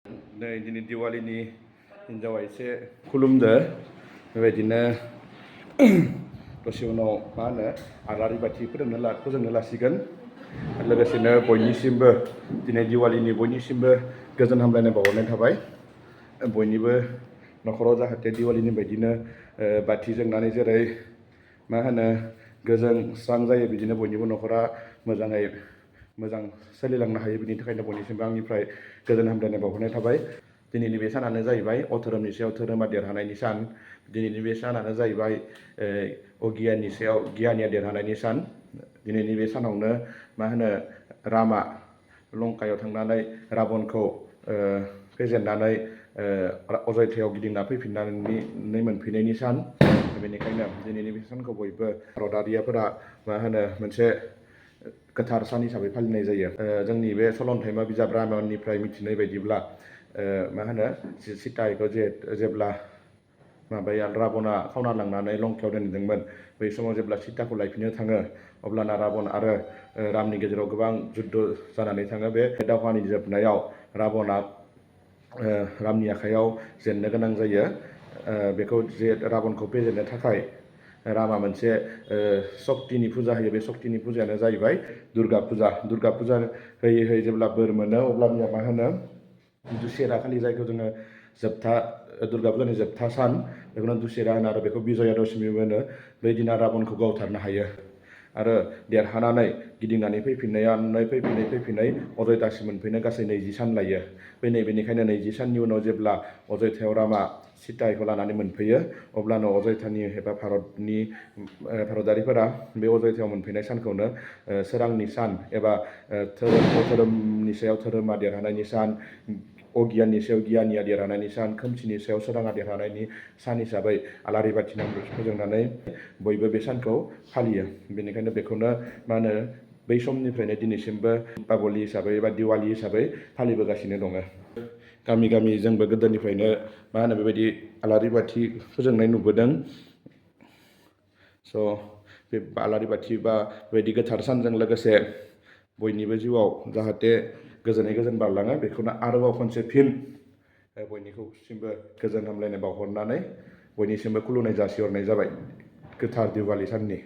नै दिनै दिवालीनि हिन्जावा एसे खुलुमदो बेबायदिनो दसे उनाव मा होनो आलारि बाथि फोजोंनो लासिगोन लोगोसेनो बयनिसिमबो दिनै दिवालीनि बयनिसिमबो गोजोन हामलायनाय बावहरनाय थाबाय बयनिबो न'खराव जाहाथे दिवालीनि बायदिनो बाथि जोंनानै जेरै मा होनो गोजोन स्रां जायो बिदिनो बयनिबो न'खरा मोजां सोलिलांनो हायो बिनि थाखायनो बयनिसिमबो आंनिफ्राय गोजोन हामलायनाय बावहरनाय थाबाय दिनैनि बे सानानो जाहैबाय अधोरोमनि सायाव धोरोमा देरहानायनि सान दिनैनि बे सानानो जाहैबाय अगियाननि सायाव गियानिया देरहानायनि सान दिनैनि बे सानावनो मा होनो रामा लंकायाव थांनानै राबनखौ फेजेननानै अयध्यायाव गिदिंना फैफिननानै मोनफैनायनि सान बेनिखायनो दिनैनि बे सानखौ बयबो भारतारियाफोरा मा होनो मोनसे गोथार सान हिसाबै फालिनाय जायो जोंनि बे सलन्थाइमा बिजाब रामायणनिफ्राय मिथिनाय बायदिब्ला मा होनो सीताखौ जेब्ला माबाया राबना खावना लांनानै लंकायाव दोनहैदोंमोन बै समाव जेब्ला सीताखौ लायफिननो थाङो अब्लाना राबन आरो रामनि गेजेराव गोबां जुद्ध जानानै थाङो बे दावहानि जोबनायाव राबना रामनि आखायाव जेननो गोनां जायो बेखौ राबनखौ फेजेननो थाखाय रामा मोनसे सक्तिनि फुजा होयो बे सक्तिनि फुजायानो जाहैबाय दुर्गा फुजा होयै जेब्ला बोर मोनो अब्लानिया मा होनो दुसेरा खालि जायखौ जोङो जोबथा दुर्गा फुजानि जोबथा सान बेखौनो दुसेरा होनो आरो बेखौ बिजया दशमीबो होनो बै दिना राबनखौ गावथारनो हायो आरो देरहानानै गिदिंनानै फैफिनै अयध्यासिम मोनफैनो गासै 20 सान लायो बेनिखायनो 20 साननि उनाव जेब्ला अयध्यायाव रामा सीताखौ लानानै मोनफैयो अब्लानो अयध्यानि एबा भारतारिफोरा बे अयध्यायाव मोनफैनाय सानखौनो सोरांनि सान एबा धोरोमनि सायाव धोरोमा देरहानायनि सान अगियाननि सायाव गियानिया देरहानायनि सान खोमसिनि सायाव सोराङा देरहानायनि सान हिसाबै आलारि बाथि फोजोंनानै बयबो बे सानखौ फालियो बेनिखायनो बेखौनो मा होनो बै समनिफ्रायनो दिनैसिमबो दीपावली हिसाबै एबा दिवाली हिसाबै फालिबोगासिनो दङ गामि जोंबो गोदोनिफ्रायनो मा होनो बेबायदि आलारि बाथि फोजोंनाय नुबोदों स' बे आलारि बाथि बा बेबायदि गोथार सानजों लोगोसे बयनिबो जिउआव जाहाथे गोजोन बारलाङो बेखौनो आरोबाव खनसे फिन बयनिसिमबो गोजोन हामलायनाय बावहरनानै बयनिसिमबो खुलुमनाय जासिहरनाय जाबाय गोथार दिवाली साननि